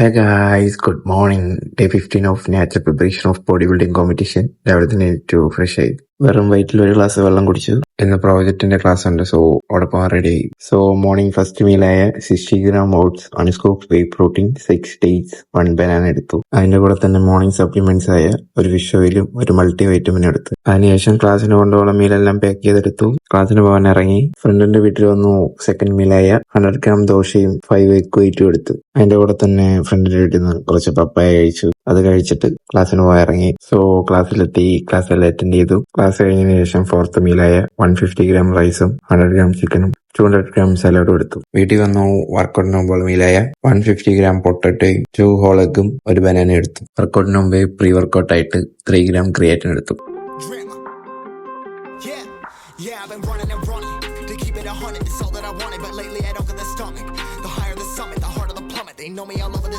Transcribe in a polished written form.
Hey guys, good morning. Day 15 of natural preparation of bodybuilding competition. രാവിലെ തന്നെ എണീറ്റു fresh ആയി വെറും വയറ്റിൽ ഒരു ഗ്ലാസ് വെള്ളം കുടിച്ചു. ഇന്ന് പ്രോജക്റ്റിന്റെ ക്ലാസ് ഉണ്ട്, സോ അവിടെ പോകാൻ റെഡി ആയി. സോ മോർണിംഗ് ഫസ്റ്റ് മീലായ 60 gram oats, unscooped whey protein, 6 dates, 1 banana എടുത്തു. അതിന്റെ കൂടെ തന്നെ മോർണിംഗ് സപ്ലിമെന്റ്സ് ആയ ഒരു ഫിഷ് ഓയിലും ഒരു മൾട്ടി വൈറ്റമിനും എടുത്തു. അതിനുശേഷം ക്ലാസ്സിന് കൊണ്ടുപോകുന്ന മീലെല്ലാം പാക്ക് ചെയ്തെടുത്തു. ക്ലാസ്സിന് പോകാൻ ഇറങ്ങി. ഫ്രണ്ടിന്റെ വീട്ടിൽ വന്നു. സെക്കൻഡ് മീലായ 100 gram ദോശയും 5 egg white എടുത്തു. അതിന്റെ കൂടെ തന്നെ ഫ്രണ്ടിന്റെ വീട്ടിൽ നിന്ന് കുറച്ച് പപ്പായ കഴിച്ചു. അത് കഴിച്ചിട്ട് ക്ലാസ്സിന് പോയി ഇറങ്ങി. സോ ക്ലാസ്സിലെത്തി. ക്ലാസ്സെല്ലാം അറ്റൻഡ് ചെയ്തു. ക്ലാസ് കഴിഞ്ഞതിന് ശേഷം ഫോർത്ത് മീലായ 150 gram റൈസും 100 gram ചിക്കനും 200 gram സലാഡും എടുത്തു. വീട്ടിൽ വന്നു. വർക്കൗട്ടിന് മുമ്പ് മീലായ 150 gram പൊട്ടറ്റോയും 2 whole എഗ്ഗും ഒരു ബനാന എടുത്തു. വർക്കൗട്ടിന് മുമ്പേ പ്രീ വർക്കൗട്ട് ആയിട്ട് 3 gram ക്രിയാറ്റിൻ എടുത്തു.